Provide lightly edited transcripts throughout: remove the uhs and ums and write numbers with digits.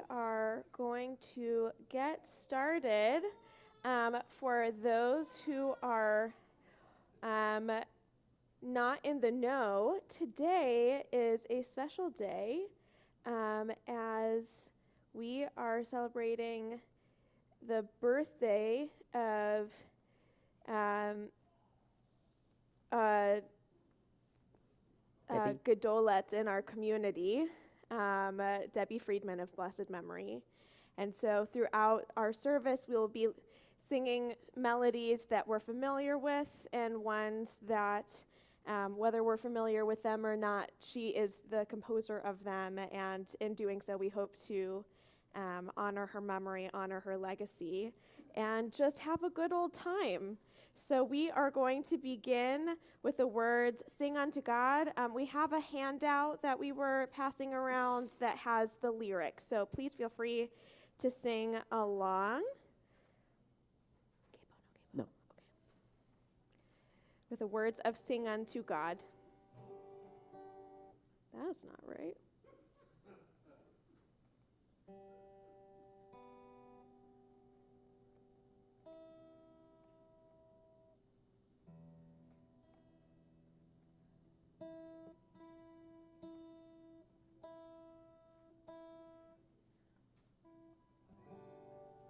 are going to get started. For those who are not in the know, today is a special day as we are celebrating the birthday of Gedolet in our community, Debbie Friedman of blessed memory. And so throughout our service, we will be singing melodies that we're familiar with and ones that, whether we're familiar with them or not, she is the composer of them. And in doing so, we hope to honor her memory, honor her legacy, and just have a good old time. So we are going to begin with the words, Sing Unto God. We have a handout that we were passing around that has the lyrics. So please feel free to sing along. No. Okay. With the words of Sing Unto God. That's not right.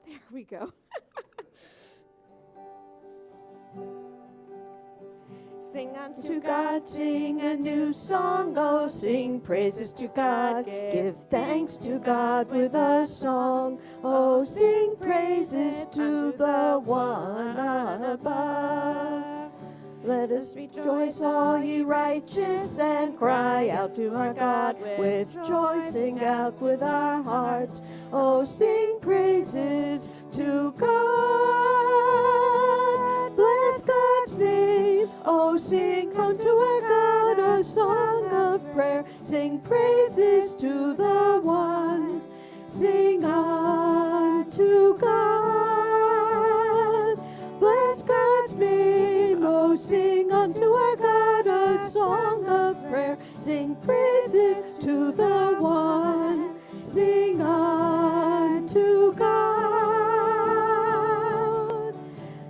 There we go. Sing unto God, sing a new song, oh, sing praises to God, give thanks to God with a song, oh, sing praises to the one above. Let us rejoice, all ye righteous, and cry out to our God with joy, sing out with our hearts, oh, sing praises to God. Bless God's name, oh, sing unto our God a song of prayer, sing praises to the one, sing unto God. Bless God's name, oh, sing unto our God a song of prayer, sing praises to the one, sing unto God.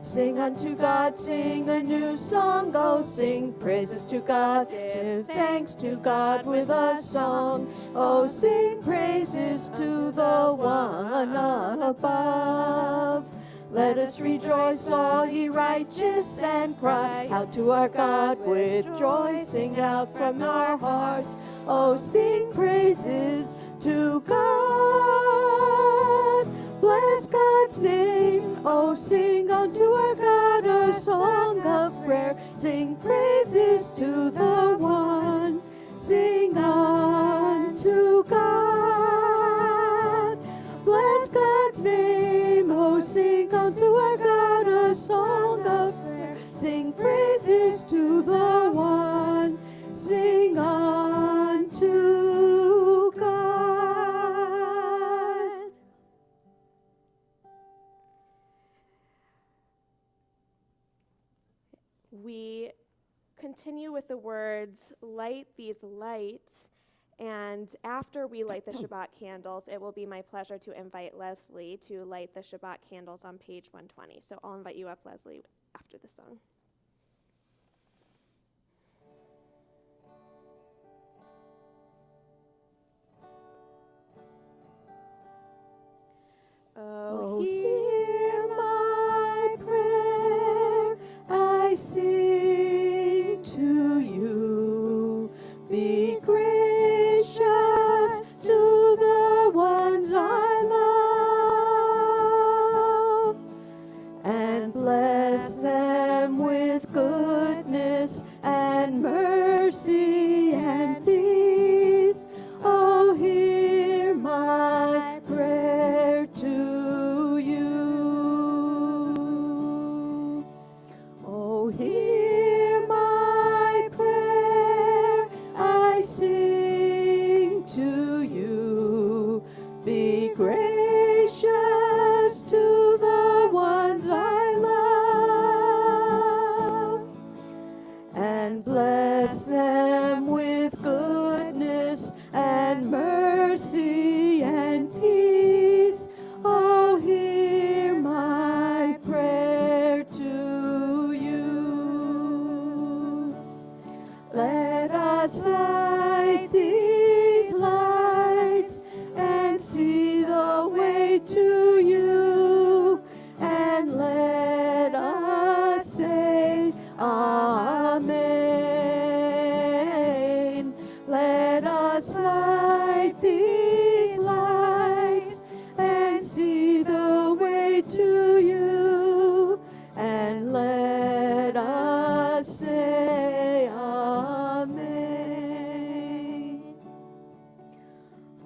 Sing unto God, sing a new song, oh, sing praises to God, give thanks to God with a song, oh, sing praises to the one above. Let us rejoice, all ye righteous, and cry out to our God with joy, sing out from our hearts, oh, sing praises to God. Bless God's name, oh, sing unto our God a song of prayer, sing praises to the one, sing unto God. Bless God's name, oh, sing unto our God a song of prayer, sing praises to the one, sing unto God. we continue with the words, light these lights. And after we light the Shabbat candles, it will be my pleasure to invite Leslie to light the Shabbat candles on page 120. So I'll invite you up, Leslie, after the song. Oh, hear my prayer, I sing to you. Be gracious to the ones I love, and bless them with goodness and mercy and peace. Oh, hear my prayer to you. Oh, hear my prayer, I sing to you. Be gracious to the ones I love, and bless them with goodness and mercy and peace. to you, and let us say Amen. Let us light these lights and see the way to you, and let us say Amen.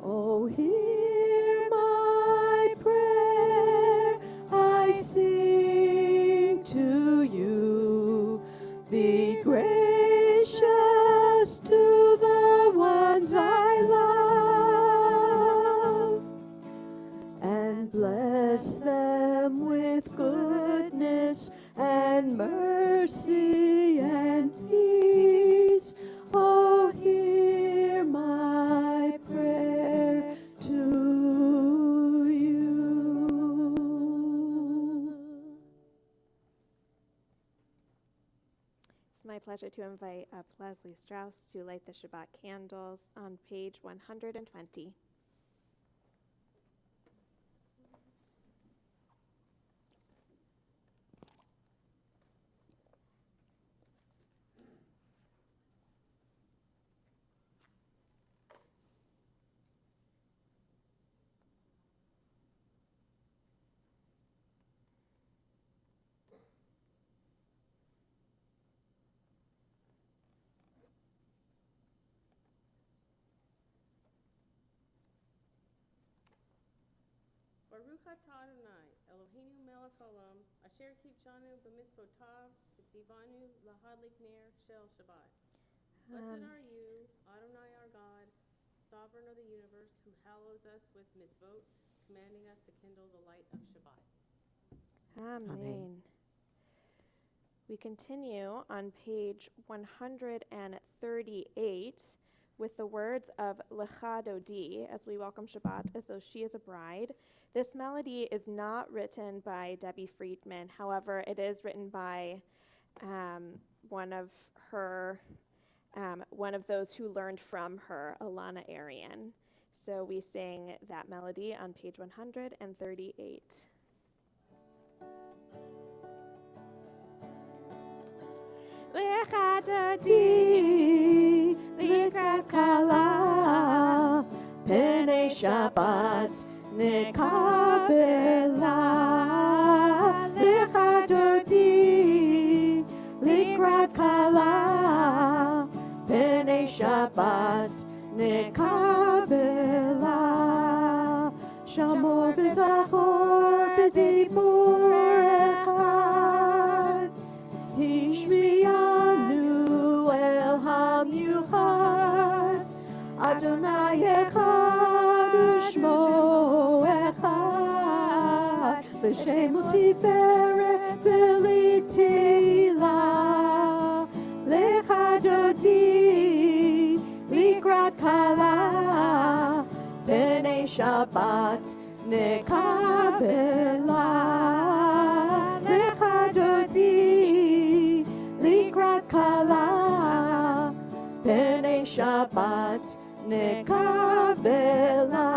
Oh, hear my prayer, I sing to you. Be gracious to the ones I love, and bless them with goodness and mercy and peace. Oh, hear my prayer to you. It's my pleasure to invite up Leslie Strauss to light the Shabbat candles on page 120. Baruch atah Adonai, Eloheinu melech haolam, asher kitshanu b'mitzvotav, v'tzivanu lahadlik ner shel Shabbat. Blessed are you, Adonai our God, sovereign of the universe, who hallows us with mitzvot, commanding us to kindle the light of Shabbat. Amen. We continue on page 138 with the words of Lecha Dodi as we welcome Shabbat as though she is a bride. This melody is not written by Debbie Friedman. However, it is written by one of those who learned from her, Alana Arian. So we sing that melody on page 138. Lecha Dodi, Likrat Kala, Penei Shabbat, Nekabela. Lecha Dodi, Likrat Kala, Penei Shabbat, Nekabela. Shamor v'zachor b'dibur echad, Hishmiyanu el hamyuchad, Adonai echad u'shmo echad, l'shem u'tiferet v'litila. Lecha Dodi, Likrat Kala, Penei Shabbat, Nekabela. Lecha Dodi, Likrat Kala, Penei Shabbat, Nekabela.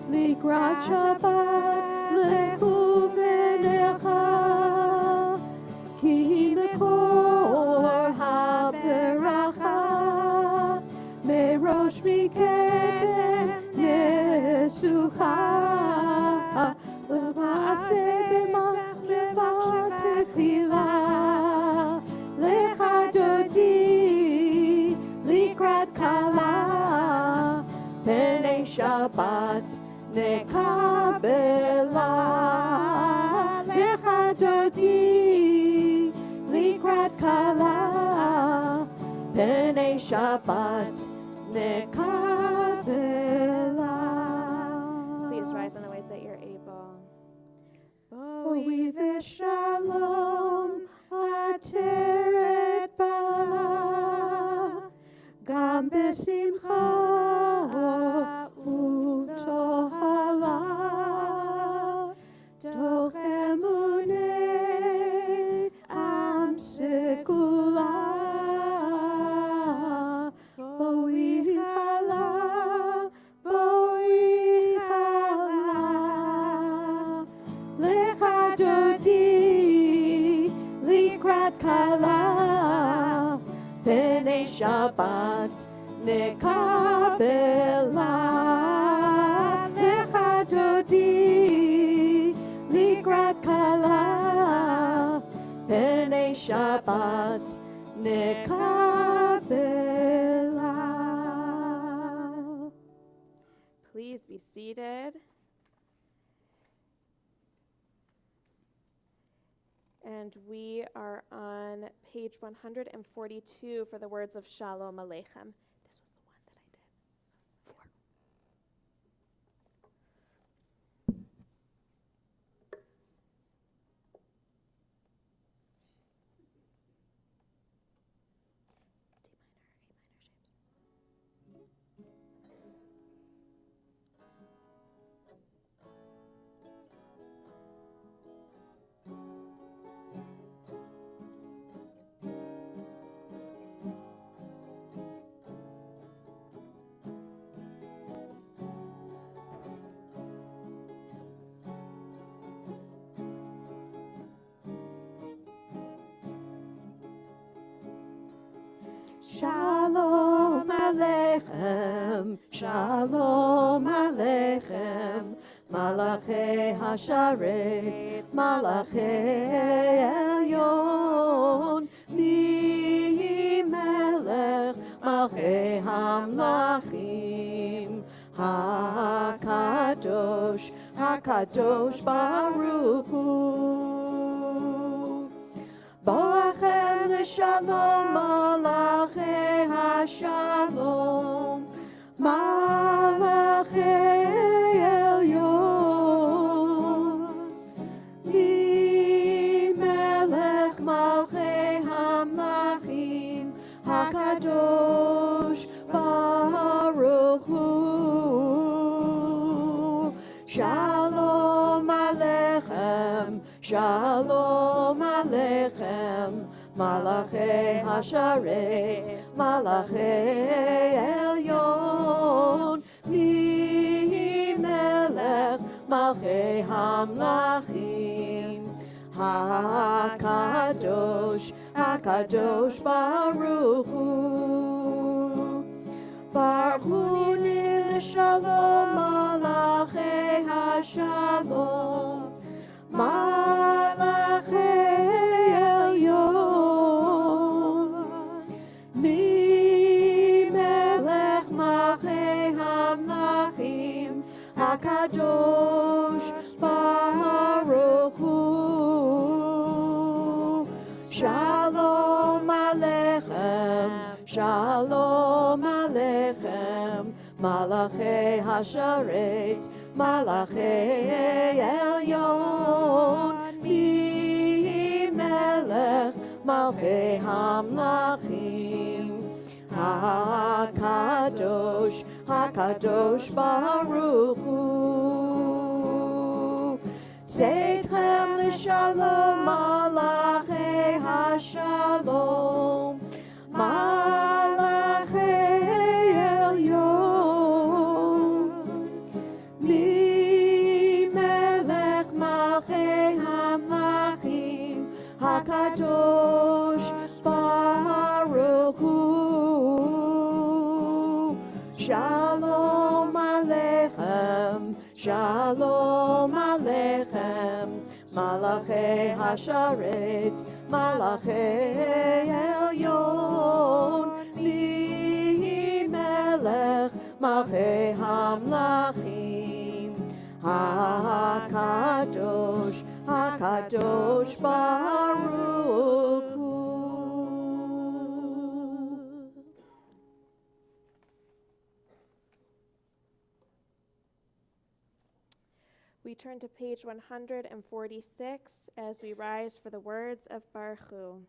Likrat Shabbat, Lechu v'necha, Ki mekor haberacha, Merosh mikedem nesucha, L'maaseh b'machshava tefila. Lecha Dodi, Likrat Kala, Penei Shabbat, Nekabela. Lecha Dodi, Likrat Kala, Penei Shabbat, Nekabela. Please rise in the ways that you're able. Boi v'shalom ateret bala, gam besimcha u'tohala, toch emunei am sekula. Boi chala, boi chala. Shabbat nekabela lecha dodi likrat kala pnei Shabbat nekabela. Please be seated. And we are on page 142 for the words of Shalom Aleichem. This was the one that I did before. Shalom Aleichem, Shalom Aleichem, Malachei Hasharet, Malachei Elyon, Mi Melech, Malchei Hamlachim, HaKadosh, HaKadosh Baruch Hu. Boachem l'shalom, malachei hashalom, malachei elyon, melech malchei hamlachim, hakadosh baruch hu. Shalom aleichem, shalom aleichem, malachei hasharet, malachei elyon, mi melech malchei hamlachim, hakadosh, hakadosh baruch hu. Baruch hu l'shalom, malachei hashalom, malachei elyon, mi melech malchei hamlachim, hakadosh baruch hu. Shalom aleichem, shalom aleichem, malachei hasharet, malachei elyon, mi melech malchei hamlachim, hakadosh, hakadosh baruch hu. Tzedchem l'shalom, malachei hashalom, malachei elyon, mi melech malchei hamlachim, hakadosh baruch hu. Shalom aleichem, shalom aleichem, malachei hasharet, malachei elyon, mi melech malchei hamlachim, hakadosh, hakadosh baruch hu. We turn to page 146 as we rise for the words of Baruch Hu.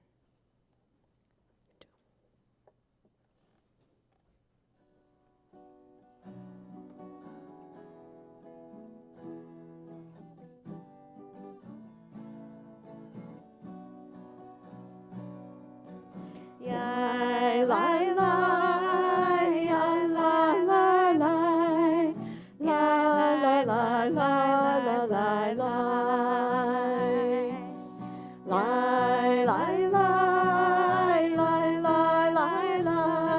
Yai, lai, lai, yai, lai, lai, lai, lai, lai, lai, lai, lai, lai, lai, lai, lai, lai, lai, lai, lai, lai,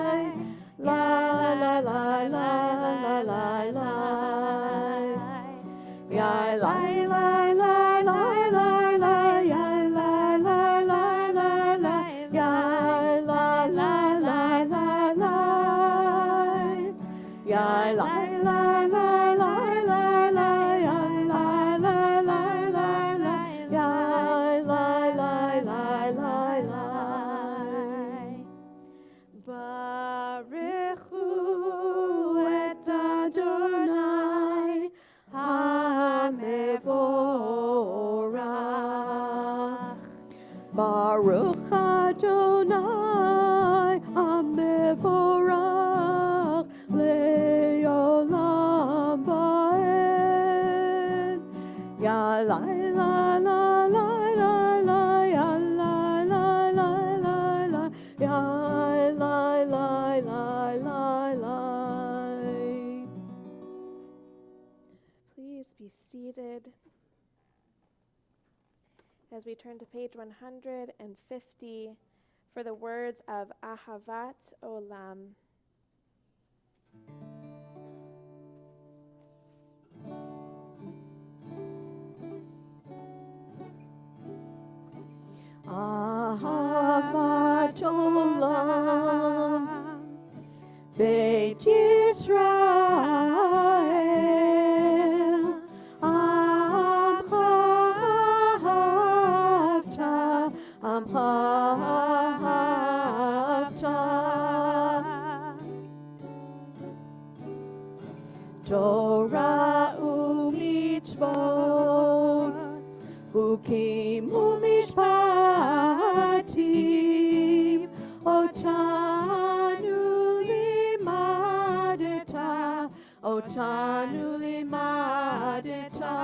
Ya la la la la la la ya la la la la la ya la la la la la ya la la la la la la ya la la la la la ya la la la la la Baruch hu et Adonai HaMevorach Baruch Adonai HaMevorach Le'olam Va'ed Ya la la la la la la ya la la la la la ya la la la la la Please be seated as we turn to page 150 for the words of Ahavat Olam. Ahavat Olam Beit Yisrael Amcha Ahavta Amcha Ahavta Torah u'mitzvot Hukim u'mishpatim Otanu limadeta Otanu limadeta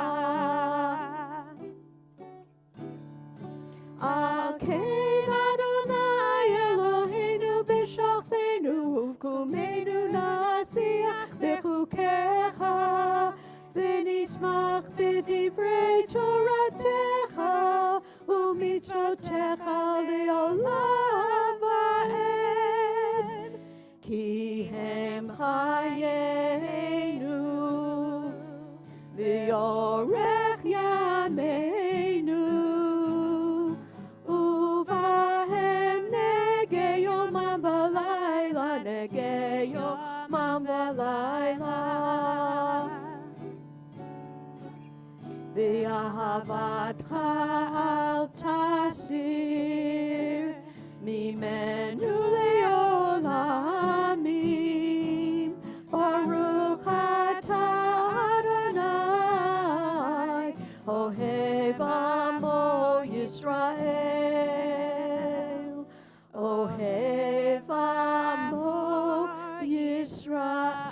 Al kein Adonai Eloheinu b'shachvenu Uvkumenu nasiach b'chukecha V'nismach b'divrei Toratecha U'mitzvotecha le'olam va'ed Ki hem chayenu V'yorech yameinu Uvahem negei yomam v'layla Negei yomam v'layla V'ahavatcha al tasir Mimenu le'olamim Baruch atah Adonai Ohev amo Yisrael Ohev amo Yisrael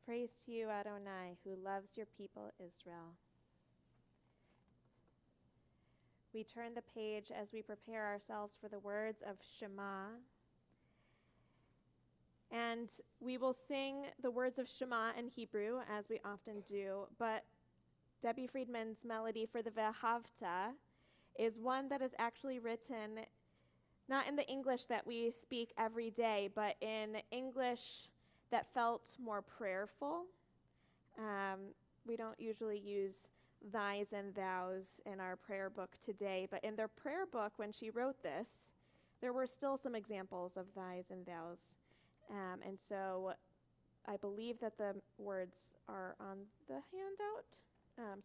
Praise to you, Adonai, who loves your people, Israel. We turn the page as we prepare ourselves for the words of Shema. And we will sing the words of Shema in Hebrew, as we often do, but Debbie Friedman's melody for the Ve'ahavta is one that is actually written not in the English that we speak every day, but in English that felt more prayerful. We don't usually use thys and thous in our prayer book today, but in their prayer book, when she wrote this, there were still some examples of thys and thous. And so I believe that the words are on the handout,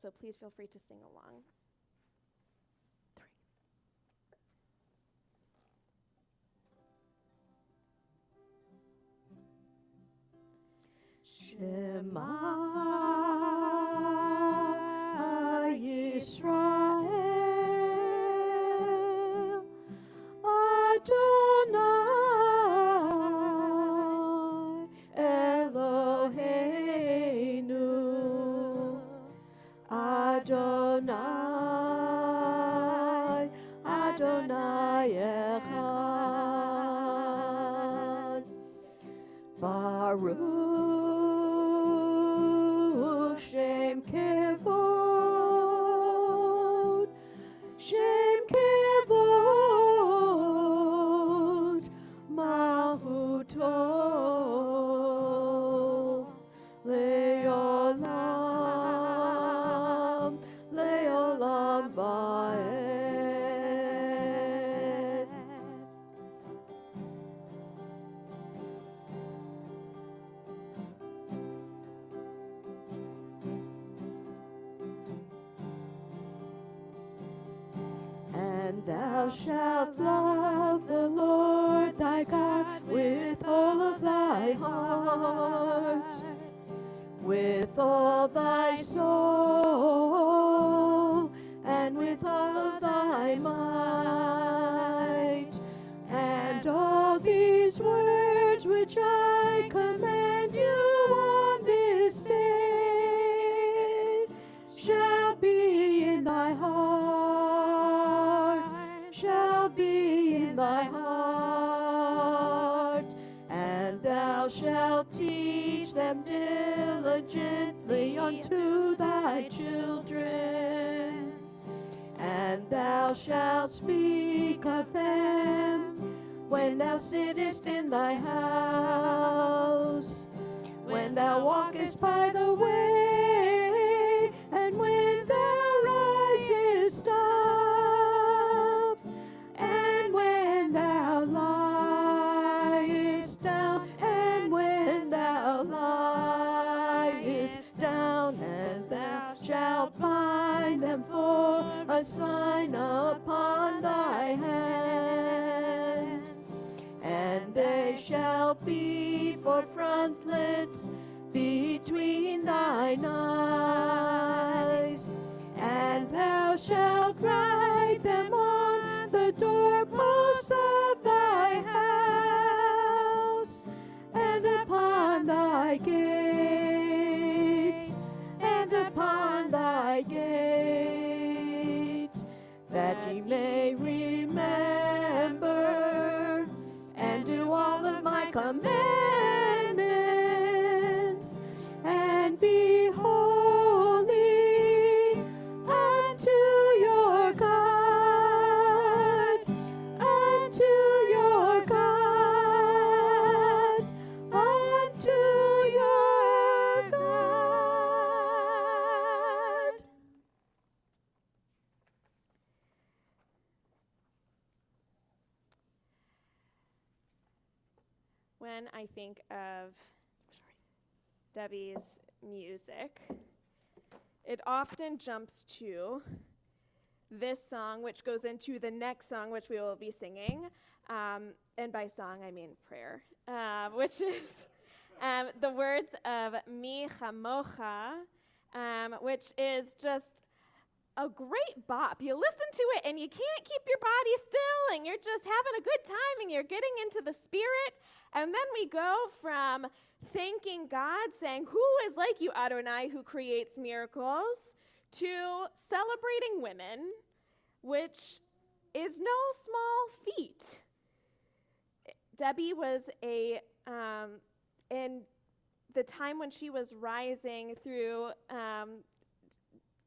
so please feel free to sing along. Shema Yisrael Adonai Eloheinu Adonai Adonai Echad Baruch Shem Kevod shalt love the Lord thy God with all of thy heart, with all thy soul, and with all of thy might. And all these words which I command you on this day shall be in thy heart, shall be in thy heart, and thou shalt teach them diligently unto thy children, and thou shalt speak of them when thou sittest in thy house, when thou walkest by the way, and when thou risest up, and when thou liest down, and when thou liest down, and thou shalt bind them for a sign upon thy hand, and they shall be for frontlets between thine eyes, and thou shalt write them on the doorposts of thy house, and upon thy gates, and upon thy gates, that ye may remember and do all of my commandments, and be holy unto your God, unto your God, unto your God. When I think of Debbie's music, it often jumps to this song, which goes into the next song, which we will be singing. And by song, I mean prayer, which is the words of Mi Chamocha, which is just a great bop. You listen to it and you can't keep your body still, and you're just having a good time, and you're getting into the spirit. And then we go from thanking God, saying, "Who is like you, Adonai, who creates miracles," to celebrating women, which is no small feat. Debbie was in the time when she was rising through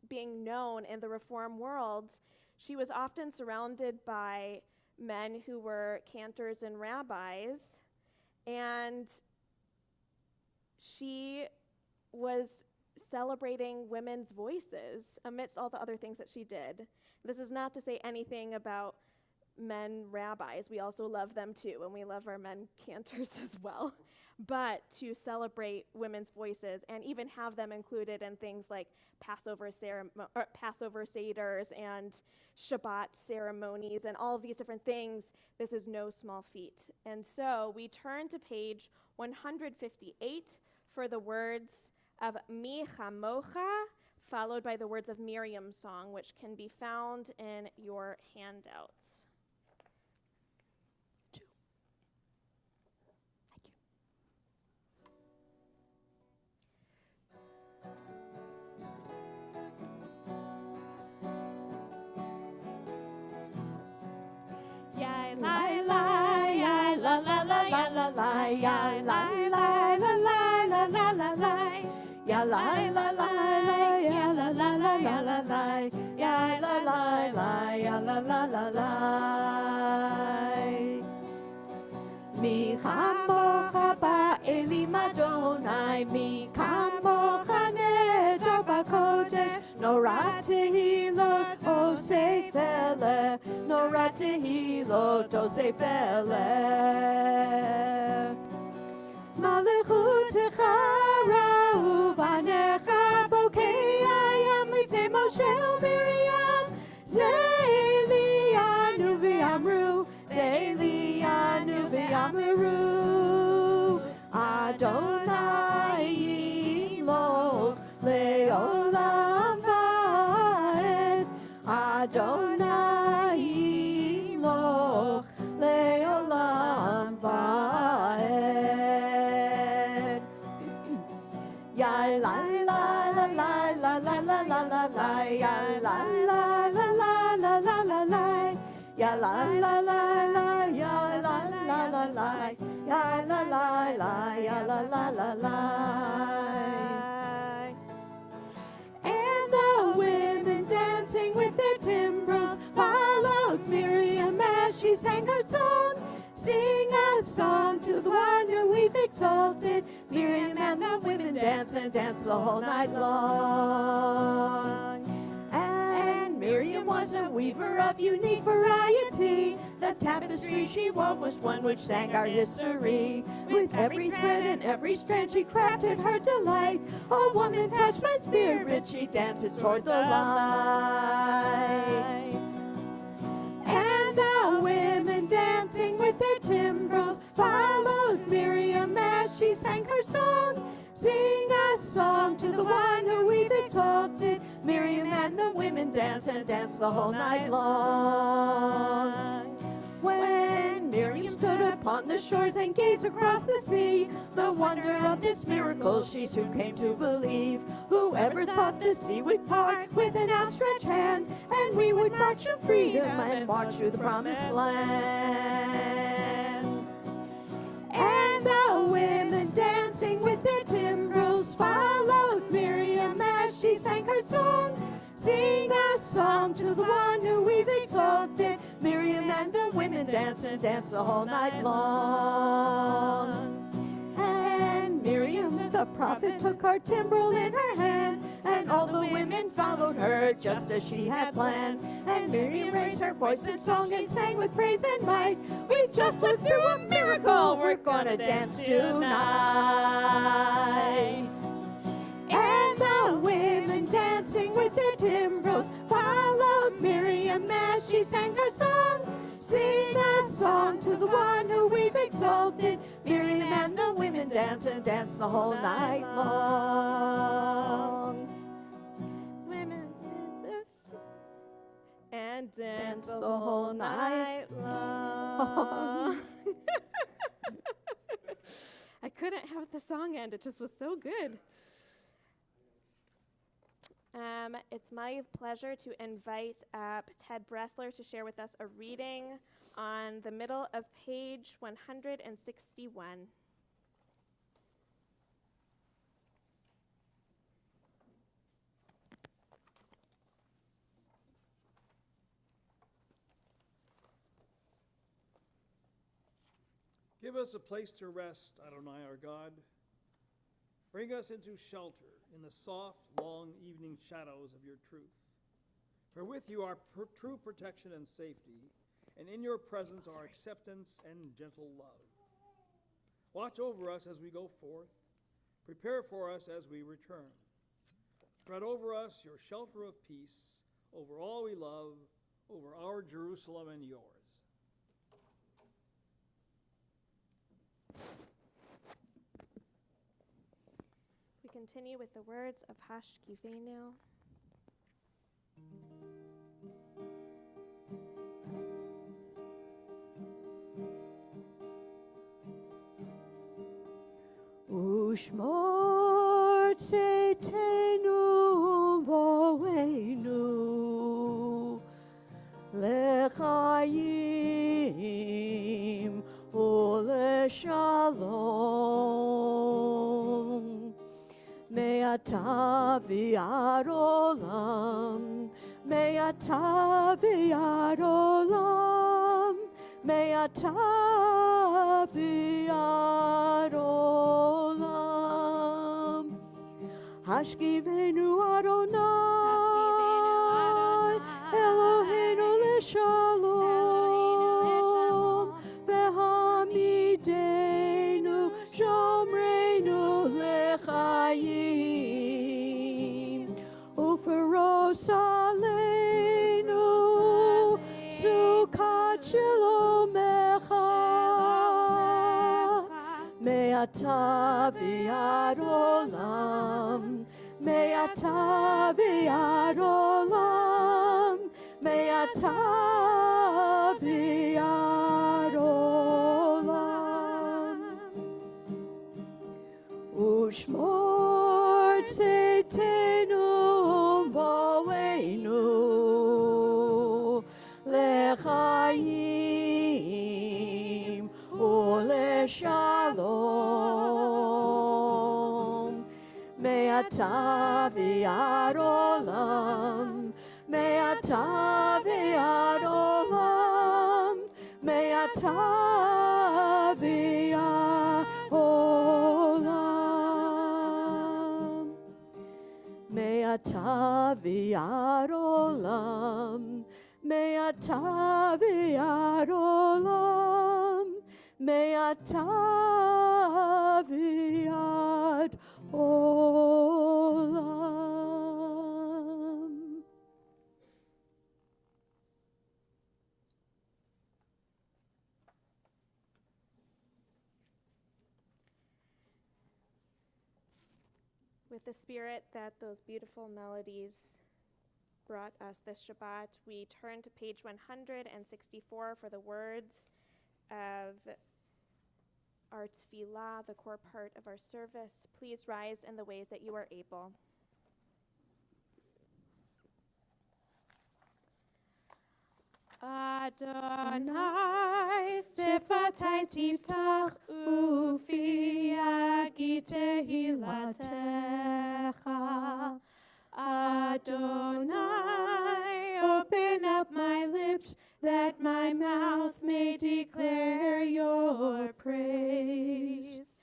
being known in the Reform world, she was often surrounded by men who were cantors and rabbis, and she was celebrating women's voices amidst all the other things that she did. This is not to say anything about men rabbis. We also love them too, and we love our men cantors as well. But to celebrate women's voices and even have them included in things like Passover Seders and Shabbat ceremonies and all of these different things, this is no small feat. And so we turn to page 158 for the words of Mi Chamocha, followed by the words of Miriam's song, which can be found in your handouts. Ya la la la la la la la la. Ya la la la la ya la la la ya la la. Ya la la la ya la la la la. Mi chamocha ba'elim Adonai, mi kamocha nedar b'kodesh, nora tehilot osei fele, nora tehilot osei fele. Malechutecha ra'u v'anecha bokei ayam lifnei Moshe u'Miriam, ze Elianu Yamaru, Adonai Yimloch Leolam Vaed, Adonai Yimloch Leolam Vaed. Ya la la la la la la la la la la, ya la la la la la la la la, ya la la la la, ya la la la la, ya la la la, ya la la la la. And the women dancing with their timbrels followed Miriam as she sang her song. Sing a song to the one who we've exalted. Miriam and the women dance and dance the whole night long. And Miriam was a weaver of unique variety. The tapestry she wove was one which sang our history. With every thread and every strand she crafted her delight. A woman touched my spirit, she dances toward the light. And the women dancing with their timbrels followed Miriam as she sang her song. Sing a song to the one who we've exalted. Miriam and the women dance and dance the whole night long. When Miriam stood upon the shores and gazed across the sea, the wonder of this miracle she soon came to believe. Whoever thought the sea would part with an outstretched hand, and we would march to freedom and march through the promised land. And the women dancing with their timbrels followed Miriam as she sang her song. Sing a song to the one who we've exalted. Miriam and the women dance and dance the whole night long. And Miriam the prophet took her timbrel in her hand, and all the women followed her just as she had planned. And Miriam raised her voice in song and sang with praise and might. We've just lived through a miracle, we're gonna dance tonight. And the women dancing with their timbrels followed Miriam as she sang her song. Sing a song to the one who we've exalted. Miriam and the women dance and dance the whole night long. Women sit their feet and dance the whole night long. I couldn't have the song end. It just was so good. It's my pleasure to invite up Ted Bressler to share with us a reading on the middle of page 161. Give us a place to rest, Adonai our God. Bring us into shelter in the soft, long evening shadows of your truth. For with you are true protection and safety, and in your presence are acceptance and gentle love. Watch over us as we go forth. Prepare for us as we return. Spread over us your shelter of peace, over all we love, over our Jerusalem and yours. We continue with the words of Hashkivenu. Ushmor tzeitenu vo'enu lechayim u'leshalom me'ata v'ad olam me'ata v'ad olam me'ata v'ad olam Hashkivenu Adonai Eloheinu l'shalom V'hamidenu shomreinu l'chayim Uferos aleinu Sukat shalom echad מעתה ועד עולם, מעתה ועד עולם, מעתה ועד עולם. ושמור צאתנו ובואנו לחיים ולשלום, מעתה ועד עולם, מעתה ועד עולם, מעתה ועד עולם, מעתה ועד עולם, מעתה ועד עולם, מעתה ועד עולם. With the spirit that those beautiful melodies brought us this Shabbat, we turn to page 164 for the words of our tefillah, the core part of our service. Please rise in the ways that you are able. Adonai, sifatai tiftach, ufi yagid tehilatecha. Adonai, open up my lips, that my mouth may declare your praise.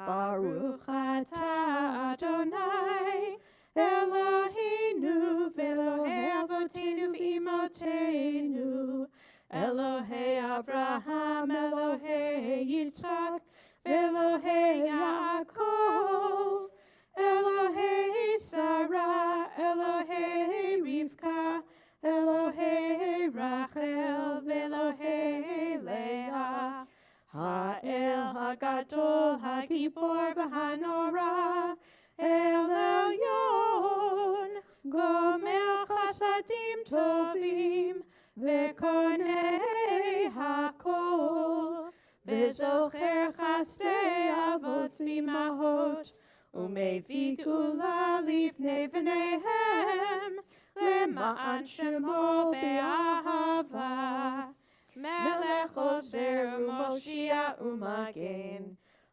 Baruch atah Adonai, Eloheinu v'Elohei avotenu v'imotenu, Elohei Avraham, Elohei Yitzchak, v'Elohei Yaakov, Elohei Sarah, Elohei Rivka, Elohei Rachel, v'Elohei Leah, Ha'el Hagadol, Hagibor v'Hanora, El Elyon, Gomer Chasadim Tovim, V'Konei Hakol, V'Zocher Chasdei Avot V'Imahot, Umevii Gula Livnei V'neihem, Lema'an Shemo Be'ahava, Melech Ozer U'Moshiach U'Magen,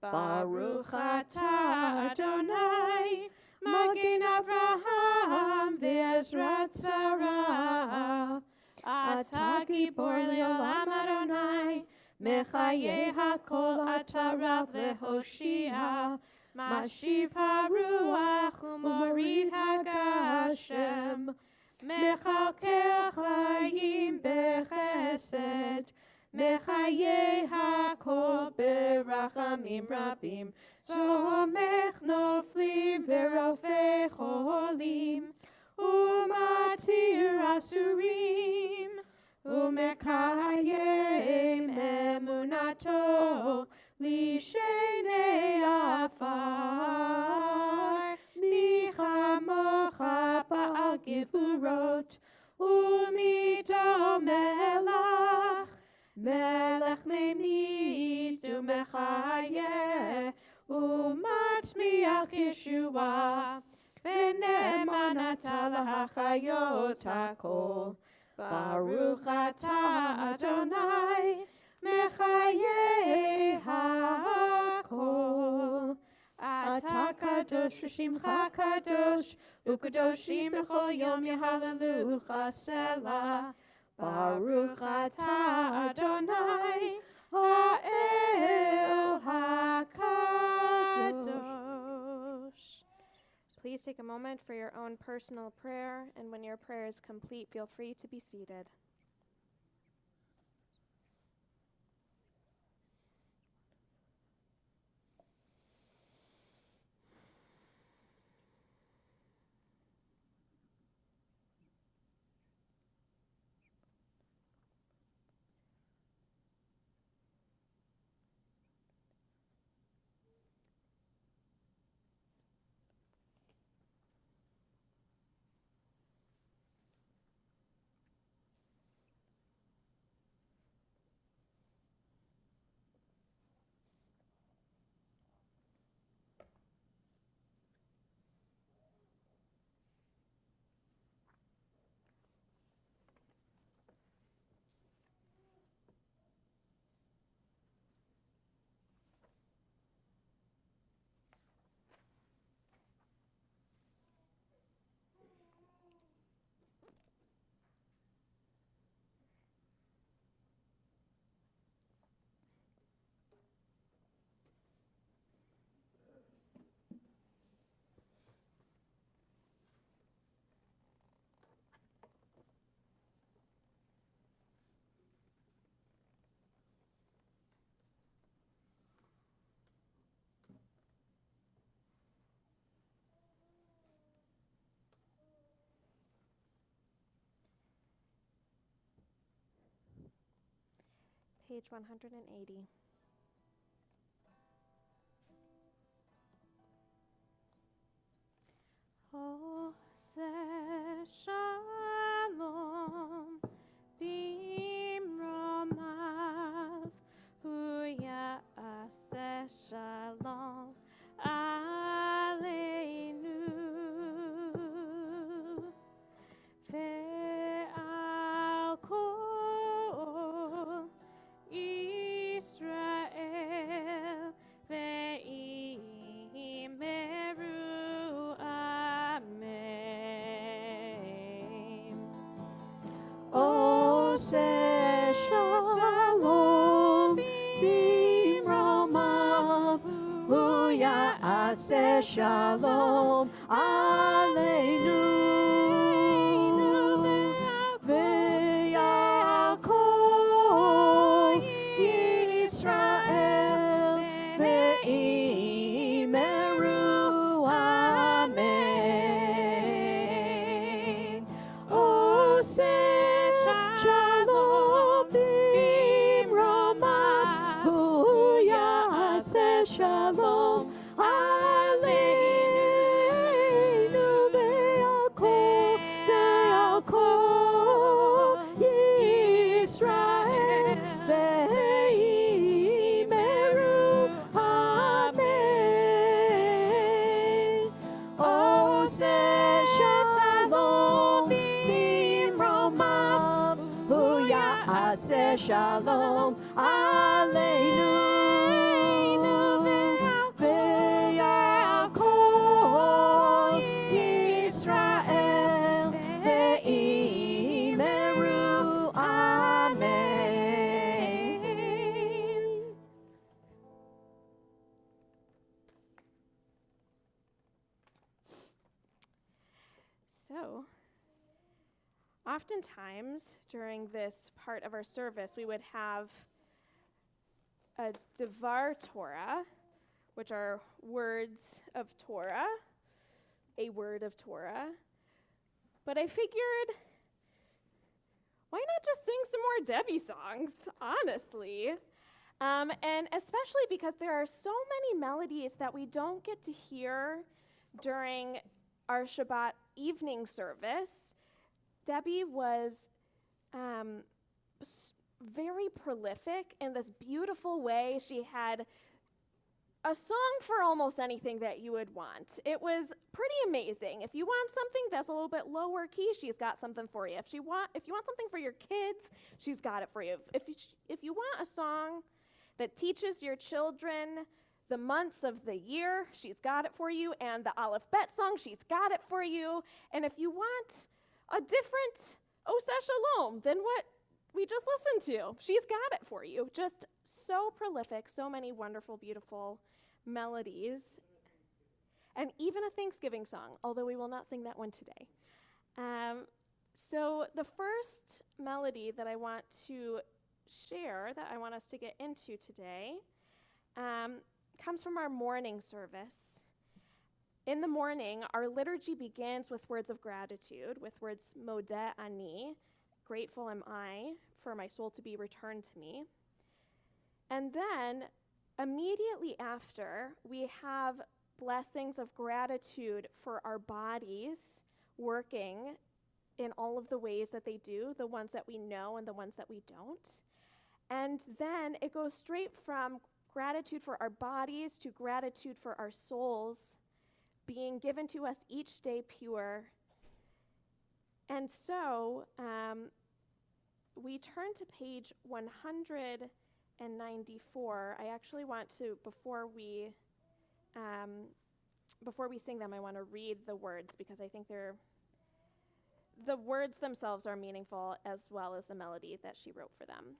Baruch atah Adonai, Magen Avraham v'Ezrat Sarah. Atah Gibor Le'olam Adonai, Mechayeh HaKol atah Rav v'Hoshia, Mashiv HaRuach u'Morid HaGashem, Mechalkel Chayim b'Chesed, Mechayeh HaKol berachamim rabim, Somech noflim v'rofei cholim, Umatir asurim, Umekayem emunato, Lishenei afar, Michamocha ba'al gevurot, Umido melach, Melech memit umechayeh, umatzmiach Yeshua, v'ne'eman atah lahachayot hakol. Baruch atah Adonai, mechayeh hakol. Atah kadosh v'shimcha kadosh, u'kadoshim b'chol yom yehallelucha selah. Baruch atah Adonai, ha'el hakadosh. Please take a moment for your own personal prayer, and when your prayer is complete, feel free to be seated. page 180. Oh, shalom, bimromav, huya shalom, aleinu, ve'al kol Israel, ve'imeru amen. Oh, say shalom, bimromav, huya say shalom, aleinu, ve'al kol Israel, ve'imeru amen. Oh, say shalom, bimromav, huya say shalom, aleinu, ve'al kol Israel, ve'imeru amen. Oh, say shalom, bimromav, huya say shalom, aleinu, ve'al kol Israel, ve'imeru amen. So, oftentimes during this part of our service, we would have a Devar Torah, which are words of Torah, a word of Torah. But I figured, why not just sing some more Debbie songs, honestly? And especially because there are so many melodies that we don't get to hear during our Shabbat evening service. Debbie was very prolific in this beautiful way. She had a song for almost anything that you would want. It was pretty amazing. If you want something that's a little bit lower key, she's got something for you. If you want something for your kids, she's got it for you. If you want a song that teaches your children the months of the year, she's got it for you. And the Aleph Bet song, she's got it for you. And if you want a different Oseh Shalom than what we just listened to, she's got it for you. Just so prolific, so many wonderful, beautiful melodies. And even a Thanksgiving song, although we will not sing that one today. So the first melody that I want to share, that I want us to get into today, comes from our morning service. In the morning, our liturgy begins with words of gratitude, with words Modeh Ani, grateful am I for my soul to be returned to me. And then, immediately after, we have blessings of gratitude for our bodies working in all of the ways that they do, the ones that we know and the ones that we don't. And then it goes straight from gratitude for our bodies to gratitude for our souls being given to us each day pure. And so we turn to page 194. I actually want to, before we sing them, I want to read the words because I think the words themselves are meaningful as well as the melody that she wrote for them.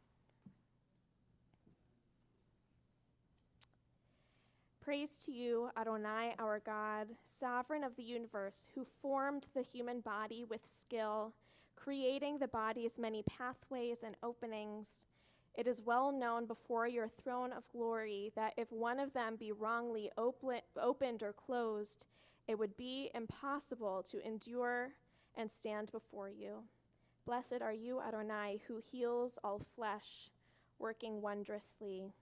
Praise to you, Adonai, our God, sovereign of the universe, who formed the human body with skill, creating the body's many pathways and openings. It is well known before your throne of glory that if one of them be wrongly opened or closed, it would be impossible to endure and stand before you. Blessed are you, Adonai, who heals all flesh. working wondrously.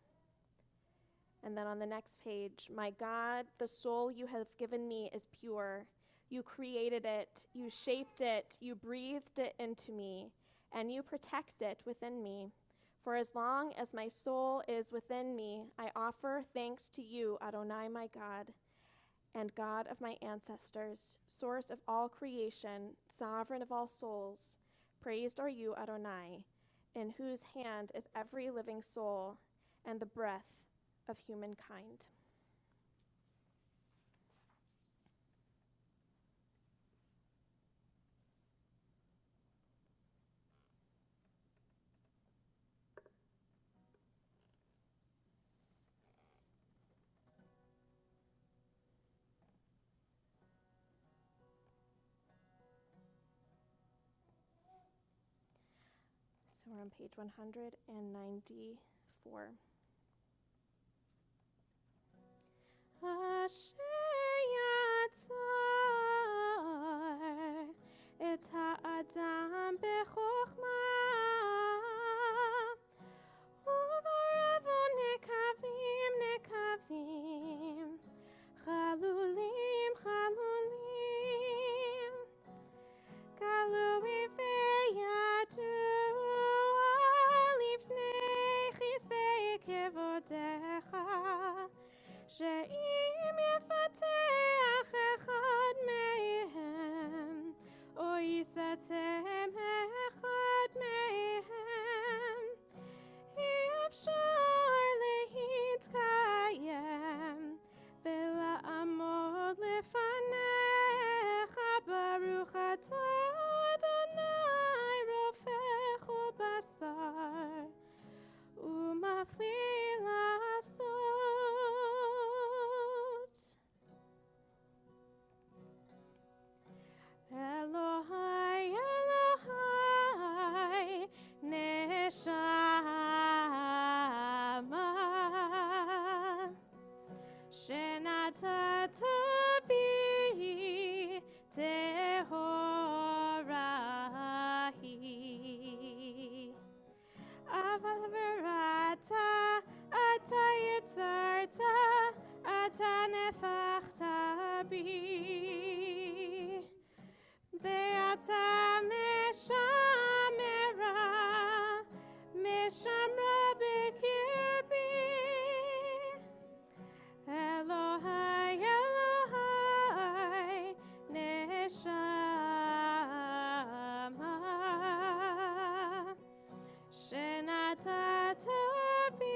And then on the next page, my God, the soul you have given me is pure. You created it, you shaped it, you breathed it into me, and you protect it within me. For as long as my soul is within me, I offer thanks to you, Adonai, my God, and God of my ancestors, source of all creation, sovereign of all souls. Praised are you, Adonai, in whose hand is every living soul and the breath of humankind. So we're on page 194. Asher yatzar et ha'adam bechokma uvaravo nekavim nekavim chalulim chalulim galui veyadu lifnei chisei kevodecha שאם יפתח אחד מהם, או יסתם אחד מהם, אי אפשר להתקיים ולעמוד לפניך. ברוך אתה אדוני רופא כל בשר ומפליא לעשות. Elohai, Elohai, neshama, shenatata bi tehorahi. Aval verata, ata yitzarta, ata nefachta bi. Ve'ata meshamera, meshamra b'kirbi. Elohai, Elohai, neshama, shenatata bi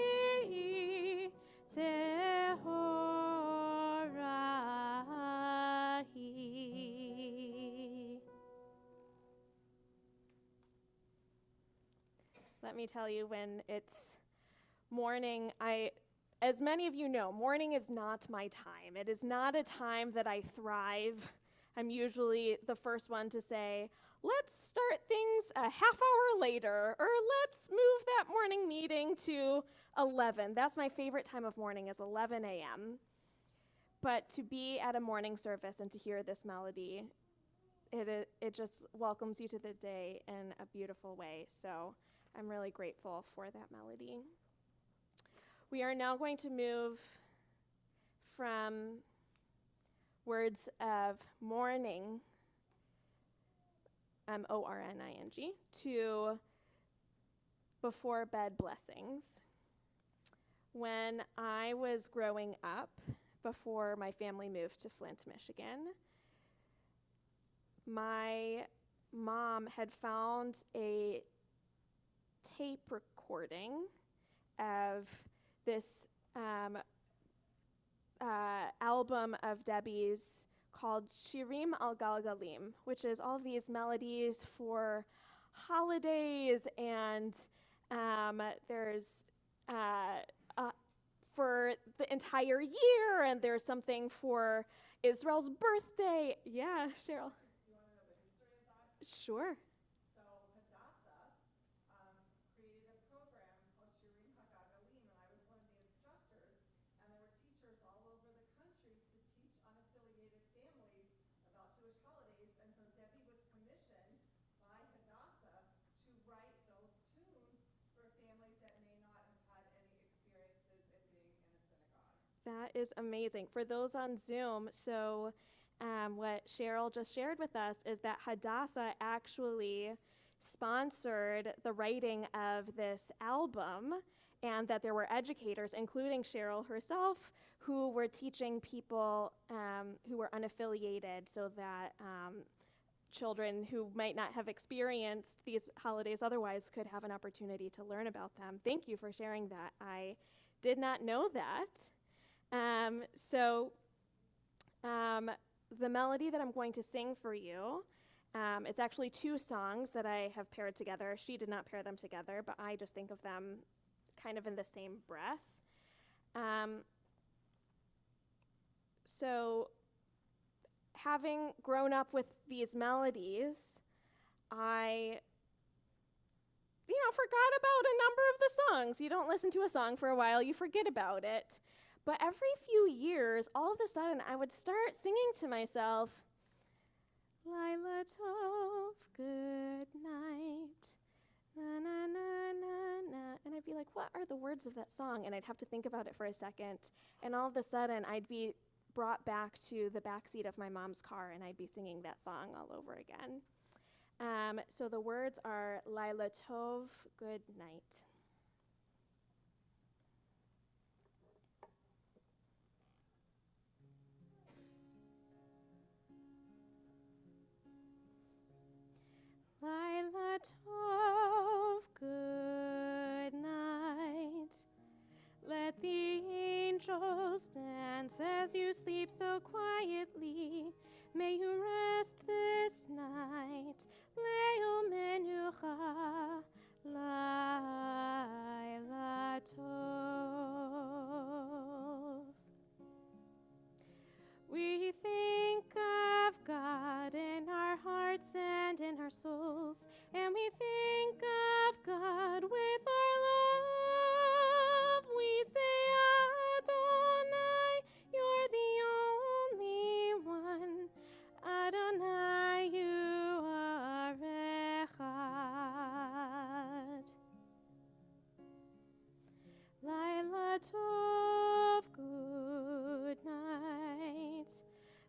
tehorahi. Let me tell you, when it's morning, as many of you know, morning is not my time. It is not a time that I thrive. I'm usually the first one to say, let's start things a half hour later, or let's move that morning meeting to 11. That's my favorite time of morning, is 11 a.m. But to be at a morning service and to hear this melody, it just welcomes you to the day in a beautiful way. So I'm really grateful for that melody. We are now going to move from words of mourning, O-R-N-I-N-G, to before bed blessings. When I was growing up, before my family moved to Flint, Michigan, my mom had found a tape recording of this album of Debbie's called Shirim al Galgalim, which is all of these melodies for holidays, and there's for the entire year, and there's something for Israel's birthday. Yeah, Cheryl. Do you want to know the history of that? Sure. So Hadassah created a program called Shirim HaGagalim, and I was one of the instructors, and there were teachers all over the country to teach unaffiliated families about Jewish holidays, and so Debbie was commissioned by Hadassah to write those tunes for families that may not That is amazing. For those on Zoom, so what Cheryl just shared with us is that Hadassah actually sponsored the writing of this album, and that there were educators, including Cheryl herself, who were teaching people who were unaffiliated so that children who might not have experienced these holidays otherwise could have an opportunity to learn about them. Thank you for sharing that. I did not know that. The melody that I'm going to sing for you, it's actually two songs that I have paired together. She did not pair them together, but I just think of them kind of in the same breath. So having grown up with these melodies, I forgot about a number of the songs. You don't listen to a song for a while, you forget about it. But every few years, all of a sudden, I would start singing to myself, Laila Tov, good night, na na na na na. And I'd be like, what are the words of that song? And I'd have to think about it for a second. And all of a sudden, I'd be brought back to the backseat of my mom's car, and I'd be singing that song all over again. So the words are Laila Tov, good night. Laila Tov, good night. Let the angels dance as you sleep so quietly. May you rest this night. Leil menucha, Laila Tov. We think of God in our hearts and in our souls, and we think of God with our love. We say, Adonai, you're the only one. Adonai, you are echad. Laila Tov, good night.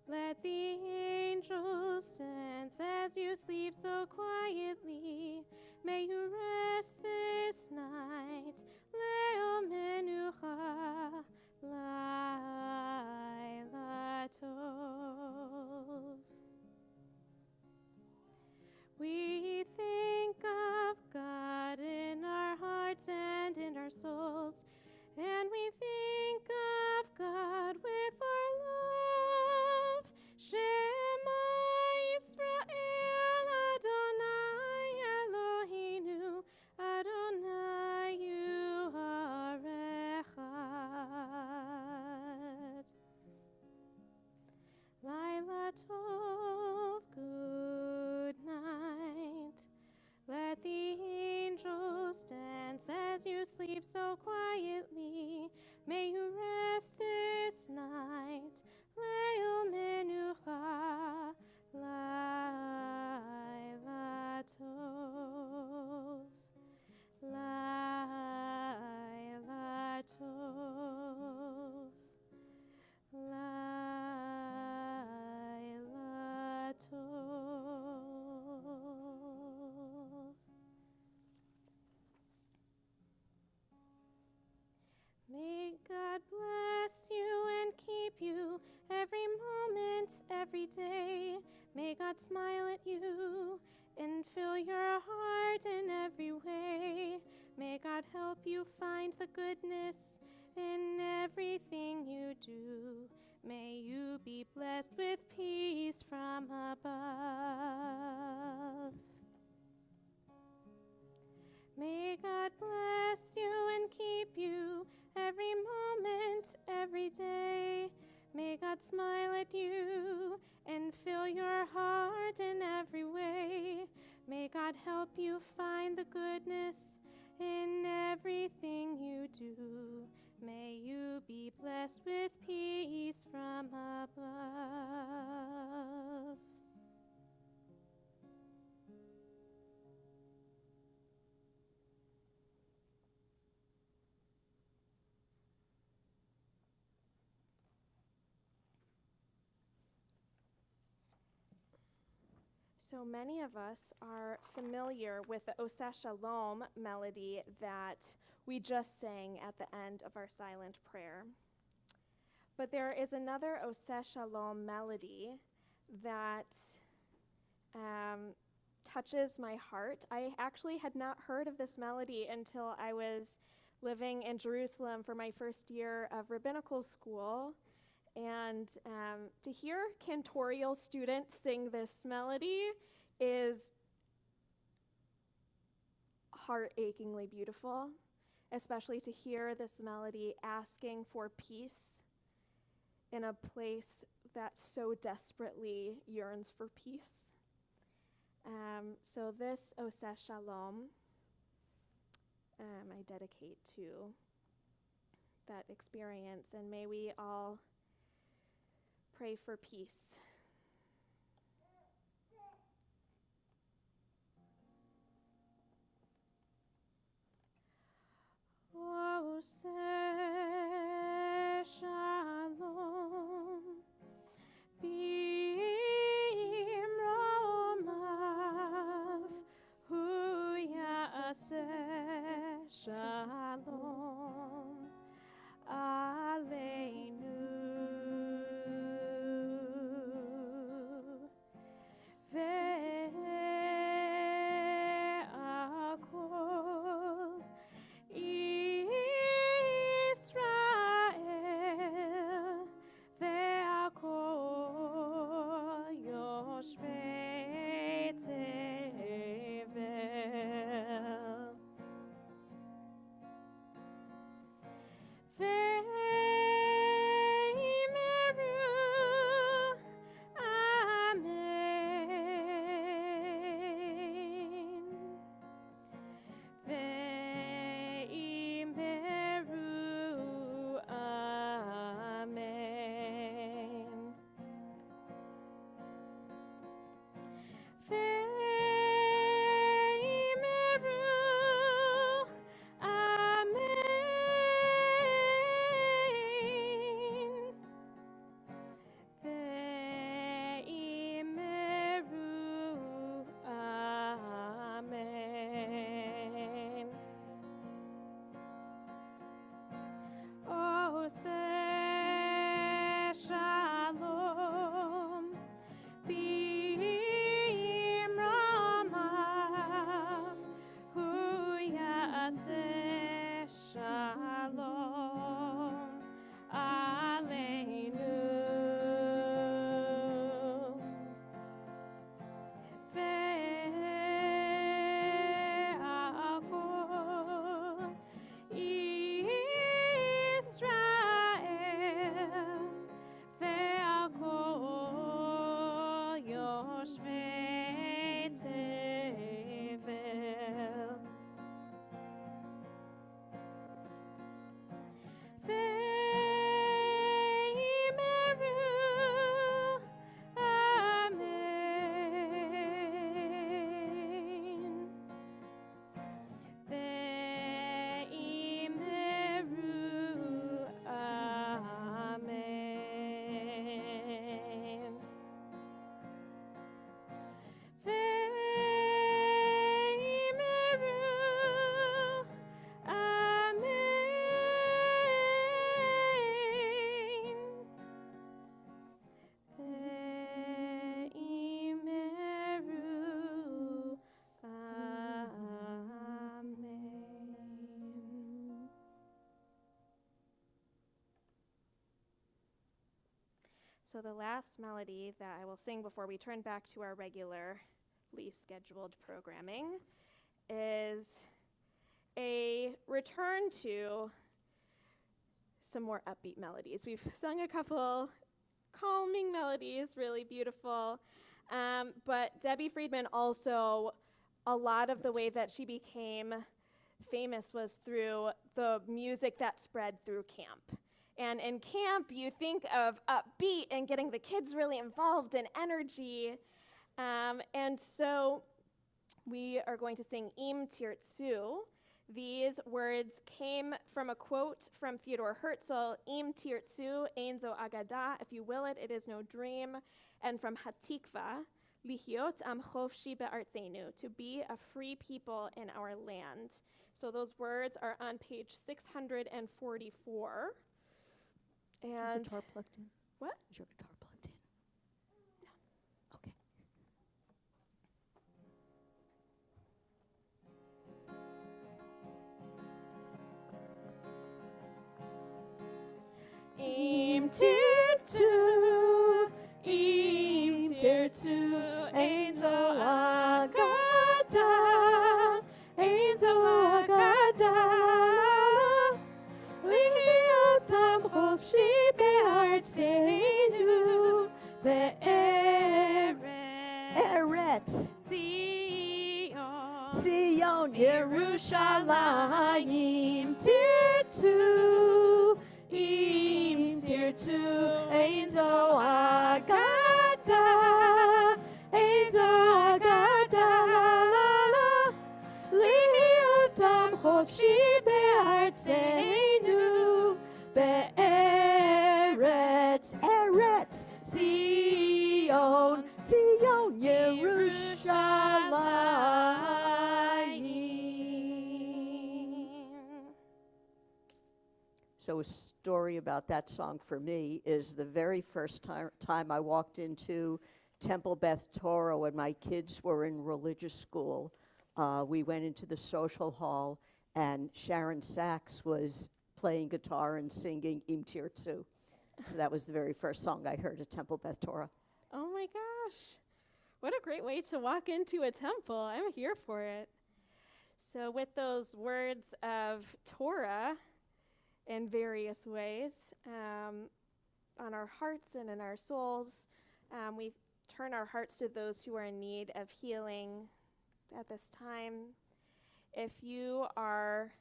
Let the angels dance as you sleep so quietly. May you rest this night. Leil menucha, Laila Tov. We think of God in our hearts and in our souls, and we think of God with our love. Shema Yisrael, Adonai Eloheinu, Adonai, you are echad. Laila Tov, good night. Let the angels dance as you sleep so quietly. May you rest this night. Leil menucha, Laila Tov. Laila Tov. Laila Tov. May God bless you and keep you every moment, every day. May God smile at you and fill your heart in every way. May God help you find the goodness in everything you do. May you be blessed with peace from above. May God bless you and keep you every moment, every day. May God smile at you and fill your heart in every way. May God help you find the goodness in everything you do. May you be blessed with peace from above. So many of us are familiar with the Oseh Shalom melody that we just sang at the end of our silent prayer. But there is another Oseh Shalom melody that touches my heart. I actually had not heard of this melody until I was living in Jerusalem for my first year of rabbinical school. And to hear cantorial students sing this melody is heart-achingly beautiful, especially to hear this melody asking for peace in a place that so desperately yearns for peace. So this Oseh Shalom I dedicate to that experience, and may we all pray for peace. Oseh Shalom b'imromav hu ya'aseh shalom aleinu ve'akol Israel ve'akol yoshvei tevel ve'imeru amen ve'imeru amen ve'imeru amen ve'imeru amen Oseh Shalom b'imromav hu ya'aseh shalom aleinu ve'akol Israel ve'akol yoshvei tevel ve'imeru amen ve'imeru amen ve'imeru amen ve'imeru amen. So the last melody that I will sing before we turn back to our regularly scheduled programming is a return to some more upbeat melodies. We've sung a couple calming melodies, really beautiful, but Debbie Friedman also, a lot of the way that she became famous was through the music that spread through camp. And in camp, you think of upbeat and getting the kids really involved in energy. And so we are going to sing Im Tirtzu. These words came from a quote from Theodore Herzl, Im Tirtzu, ein zo agada, if you will it, it is no dream, and from Hatikva, Lihiot am chofshi be'artzenu, to be a free people in our land. So those words are on page 644. Is your And guitar plugged in? what? Is your guitar plugged in? No. Okay. Im tirtzu, ein zo agada, ein zo agada. Liotam chofshi be'artzenu, Eretz, Zion, Zion, Yerushalayim, tirtzu, ein zo agada, ein zo agada, liotam chofshi be'artzenu, be'eretz, Eretz, Zion, Zion, Yerushalayim. So a story about that song for me is the very first time I walked into Temple Beth Torah when my kids were in religious school. We went into the social hall, and Sharon Sachs was playing guitar and singing Im Tirtzu. So that was the very first song I heard at Temple Beth Torah. Oh my gosh. What a great way to walk into a temple. I'm here for it. So, with those words of Torah in various ways on our hearts and in our souls, we turn our hearts to those who are in need of healing at this time. If you are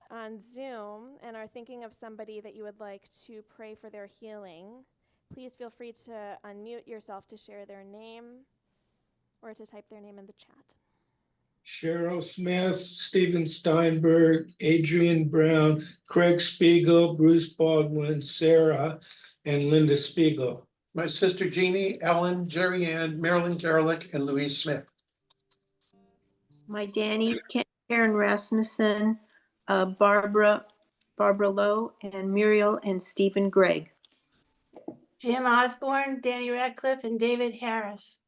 on Zoom and are thinking of somebody that you would like to pray for their healing, please feel free to unmute yourself to share their name or to type their name in the chat. Cheryl Smith, Steven Steinberg, Adrian Brown, Craig Spiegel, Bruce Baldwin, Sarah, and Linda Spiegel. My sister Jeannie, Ellen, Jerry Ann, Marilyn Gerlich, and Louise Smith. My Danny, Karen Rasmussen, Barbara Lowe, and Muriel and Stephen Gregg. Jim Osborne, Danny Radcliffe, and David Harris.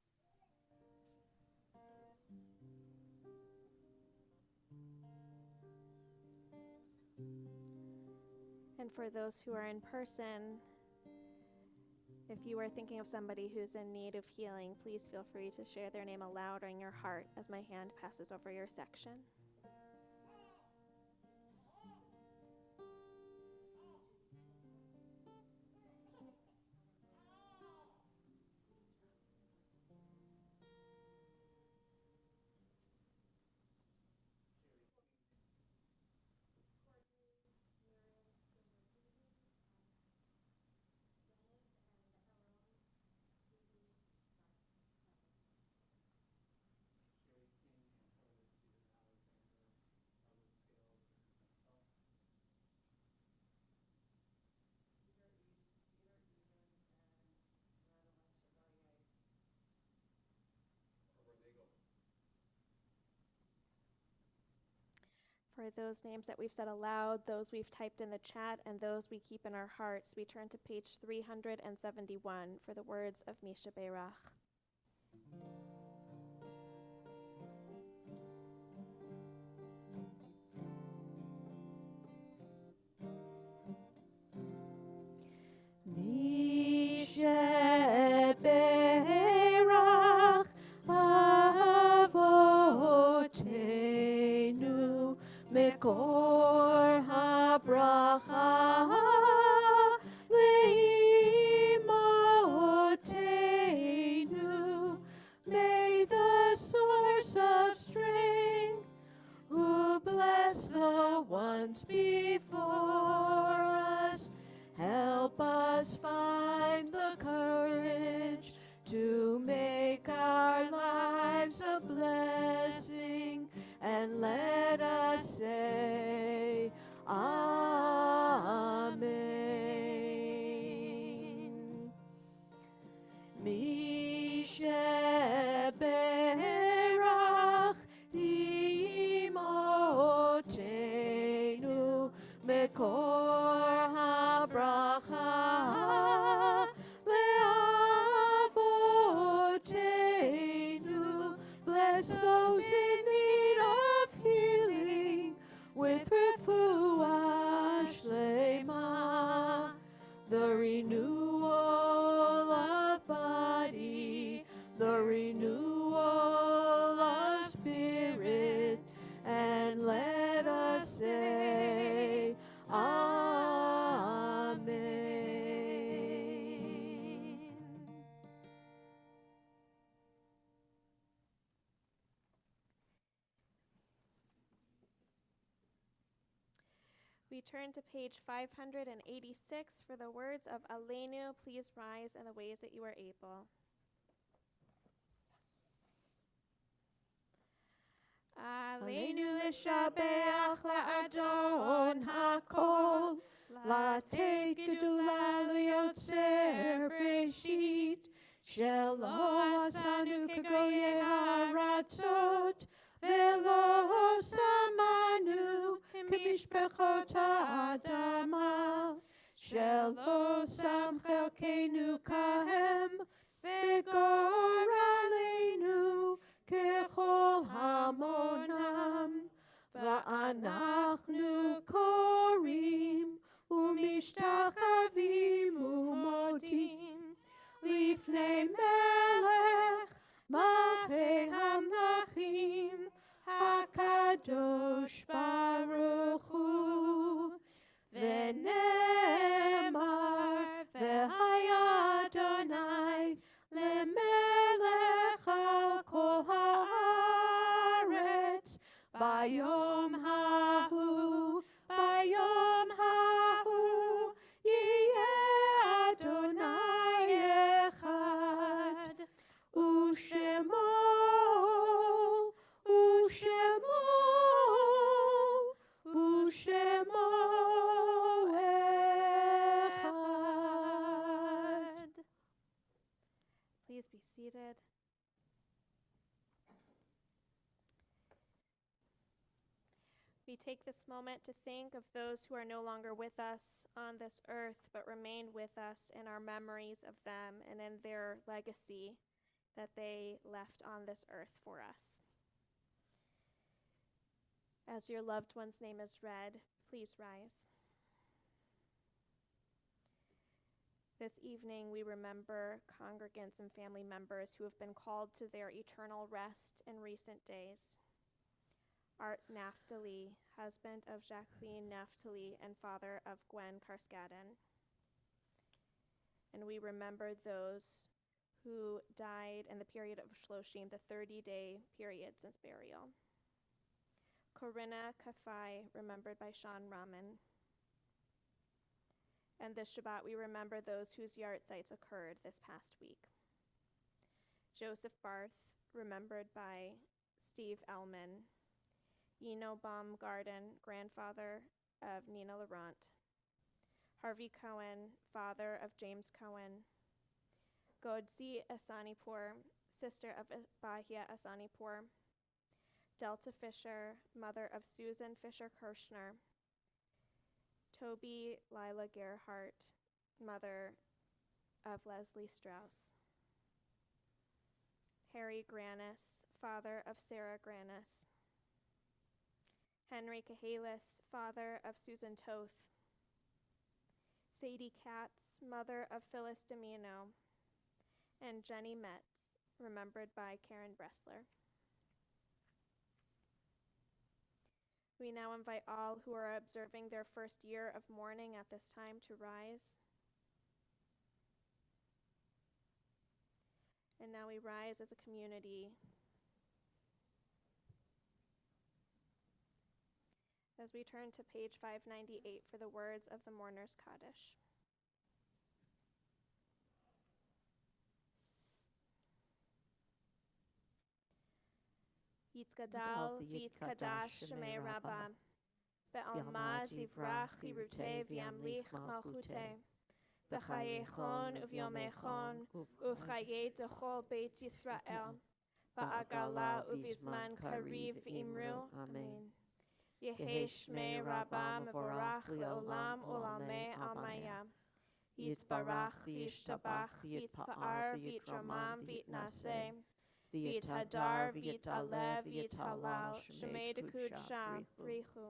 And for those who are in person, if you are thinking of somebody who's in need of healing, please feel free to share their name aloud or in your heart as my hand passes over your section. For those names that we've said aloud, those we've typed in the chat, and those we keep in our hearts, we turn to page 371 for the words of Misha Beirach. Misha Beirach Avotenu Mekor HaBracha Leimotenu. May the source of strength, who bless the ones before us, help us find the courage to make our lives a blessing, and let us say Amen. Misha מקור הברכה לאבותינו. Bless those in need of healing with refuah shlema, the renewal of body, the renewal of spirit, and let us say Amen. We turn to page 586 for the words of Aleinu. Please rise in the ways that you are able. Aleinu לשבח לאדון הכל, לתת גדולה ליוצר בראשית, שלא עשנו כגויי הארצות, ולא שמנו כמשפחות האדמה, שלא שם חלקנו כהם, וגורלנו ככל המונם, ואנחנו קוראים ומשתחווים ומודים לפני מלך מלכי המלכים הקדוש ברוך הוא. ונאמר והיה אדוני למלך על כל הארץ ביום ההוא, ביום ההוא יהיה אדוני אחד, ושמו אחד. Please be seated. We take this moment to think of those who are no longer with us on this earth, but remain with us in our memories of them and in their legacy that they left on this earth for us. As your loved one's name is read, please rise. This evening, we remember congregants and family members who have been called to their eternal rest in recent days. Art Naftali, husband of Jacqueline Naftali and father of Gwen Karskaden. And we remember those who died in the period of Shloshim, the 30-day period since burial. Corinna Pkwy, remembered by Sean Rahman. And this Shabbat, we remember those whose yahrzeits occurred this past week. Joseph Barth, remembered by Steve Ellman. Yino Baumgarten, grandfather of Nina Laurent. Harvey Cohen, father of James Cohen. Godzi Asanipur, sister of Bahia Asanipur. Delta Fisher, mother of Susan Fisher-Kirshner. Toby Lila Gerhardt, mother of Leslie Strauss. Harry Granis, father of Sarah Granis. Henry Cahalis, father of Susan Toth. Sadie Katz, mother of Phyllis Domino. And Jenny Metz, remembered by Karen Bressler. We now invite all who are observing their first year of mourning at this time to rise. And now we rise as a community as we turn to page 598 for the words of the Mourner's Kaddish. Yitzgadal v'yitkadash shemei Rabbah, be'alma divrach chirutei v'yamlich malchutei, b'chayechon uvyomechon uv'chayei dechol beit Yisrael, ba'agala uvizman kariv v'imru. Amen. Yehei shmei Rabbah mevorach Le'olach le'olam olamei amaya. Yitbarach v'yishtabach v'yitzpa'ar v'yitramam v'yitnaseh. V'yithadar v'yit'aleh v'yithalal shemei dekudshah richu.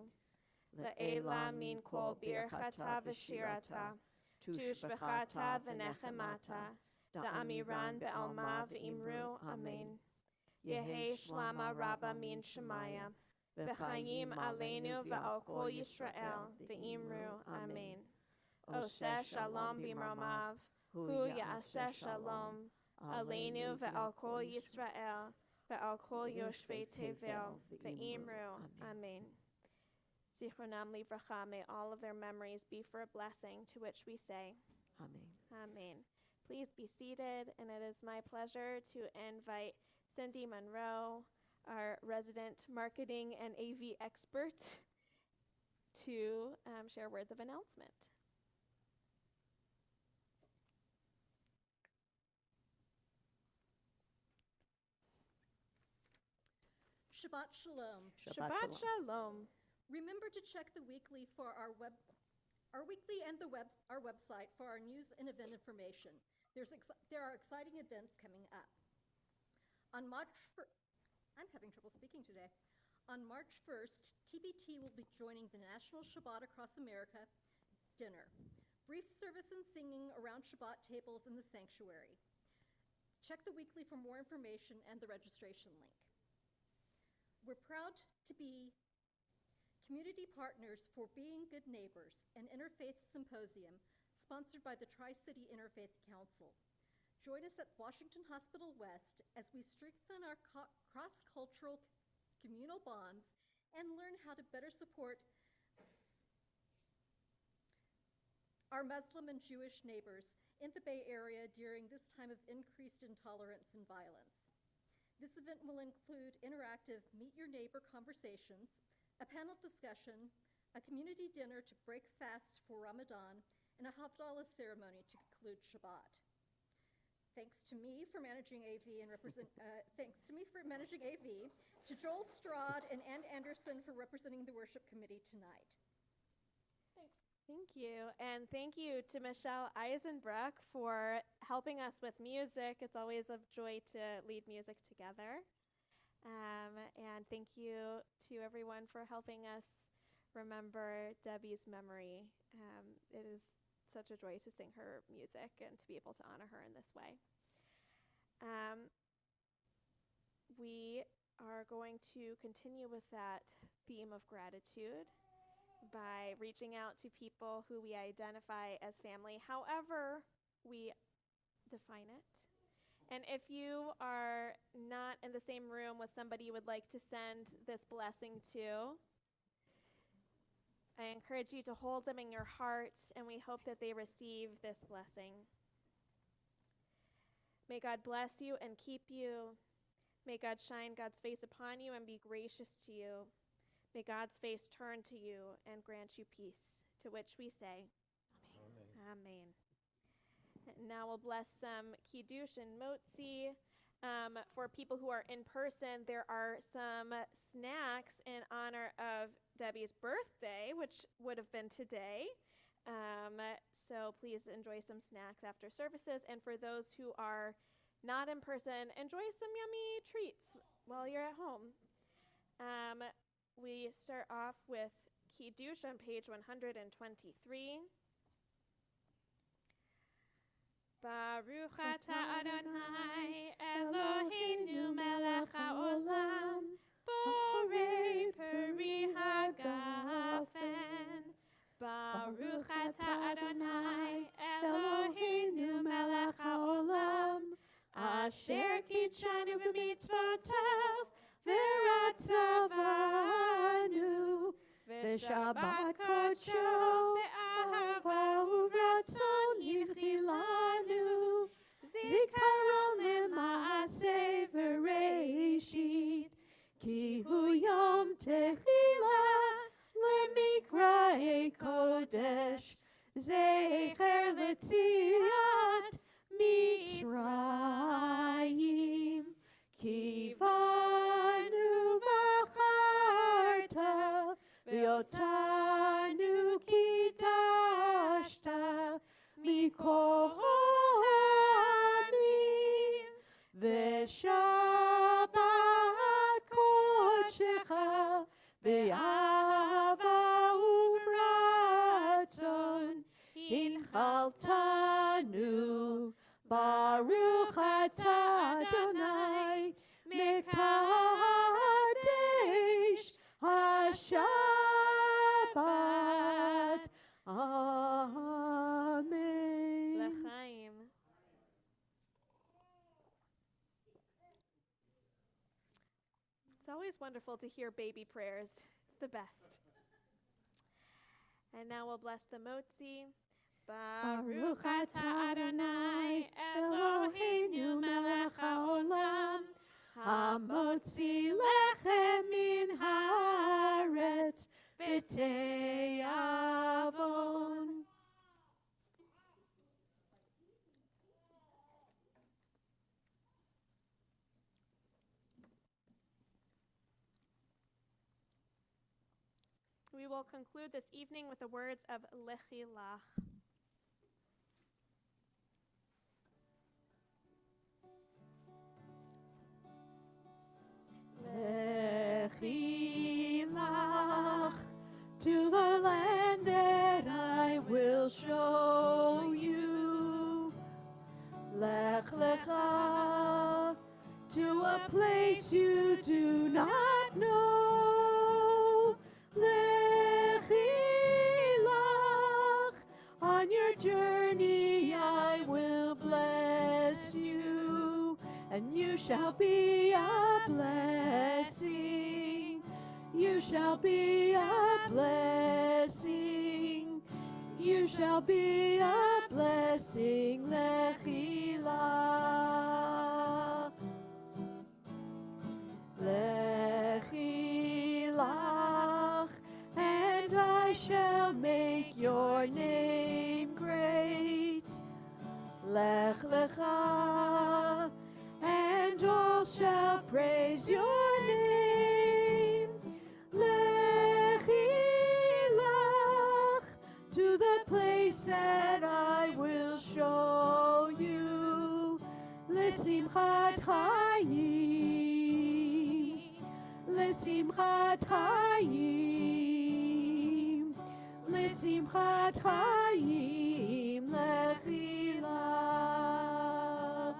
Le'ela min kol birchata v'shirata. Tushbechata v'nechemata. Da'amiran be'alma v'imru amen. Yehi shlama rabba min shemaya. V'chayim aleinu ve'al kol Yisrael v'imru amen. Oseh shalom b'mromav. Hu ya'aseh shalom. Aleinu ve'al kol Yisrael ve'al kol yoshvei tevel ve'imru amen. Zichronam livracha, may all of their memories be for a blessing, to which we say, Amen. Amen. Please be seated, and it is my pleasure to invite Cindy Monroe, our resident marketing and AV expert, to share words of announcement. Shabbat Shalom. Shabbat Shalom. Remember to check the weekly for our weekly and our website for our news and event information. There are exciting events coming up. I'm having trouble speaking today. On March 1st, TBT will be joining the National Shabbat Across America dinner. Brief service and singing around Shabbat tables in the sanctuary. Check the weekly for more information and the registration link. We're proud to be community partners for Being Good Neighbors, an interfaith symposium sponsored by the Tri-City Interfaith Council. Join us at Washington Hospital West as we strengthen our cross-cultural communal bonds and learn how to better support our Muslim and Jewish neighbors in the Bay Area during this time of increased intolerance and violence. This event will include interactive Meet Your Neighbor conversations, a panel discussion, a community dinner to break fast for Ramadan, and a Havdalah ceremony to conclude Shabbat. Thanks to me for managing AV, to Joel Strad and Ann Anderson for representing the worship committee tonight. Thanks. Thank you. And thank you to Michelle Eisenbruck for helping us with music. It's always a joy to lead music together. And thank you to everyone for helping us remember Debbie's memory. It is such a joy to sing her music and to be able to honor her in this way. We are going to continue with that theme of gratitude by reaching out to people who we identify as family, however we define it. And if you are not in the same room with somebody you would like to send this blessing to, I encourage you to hold them in your heart, and we hope that they receive this blessing. May God bless you and keep you. May God shine God's face upon you and be gracious to you. May God's face turn to you and grant you peace, to which we say, Amen. Amen. Now we'll bless some kiddush and motzi. For people who are in person, there are some snacks in honor of Debbie's birthday, which would have been today. So please enjoy some snacks after services. And for those who are not in person, enjoy some yummy treats while you're at home. We start off with kiddush on page 123. Baruch atah Adonai Eloheinu melech haolam borei peri hagafen. Baruch atah Adonai Eloheinu melech haolam asher kitshanu b'mitzvotav v'ratzavanu v'shabbat kodsho be'ahava uvratzon yichilanu zikaron lema'aseh v'reishit ki hu yom techila lemikra'ei kodesh zecher letziat Mitzrayim kivanu v'acharta v'yotanu ki בשבת קודשך באהבה וברצון הנחלתנו ברוך אתה אדוני מקדש השבת amen. L'chaim. It's always wonderful to hear baby prayers. It's the best. And now we'll bless the motzi. Baruch atah Adonai Eloheinu melech haolam hamotzi lechem min haaretz v'te'avon. We will conclude this evening with the words of Lechi Lach. Lechi lach to the land that I will show you. Lech lecha to a place you do not know. Lechi lach on your journey I will bless you. And you shall be a blessing. You shall be a blessing. You shall be a blessing. Lechi lach. Lechi lach. And I shall make your name great. Lech lecha. And all shall praise your name. Lechi lach to the place that I will show you. L'simchat chayim, l'simchat chayim, l'simchat chayim, lechi lach.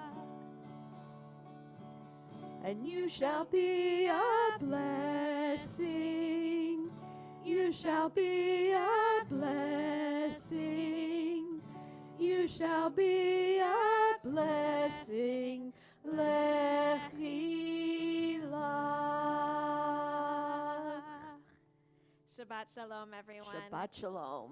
And you shall be a blessing. You shall be a blessing. You shall be a blessing. Lechi lach. Shabbat shalom, everyone. Shabbat shalom.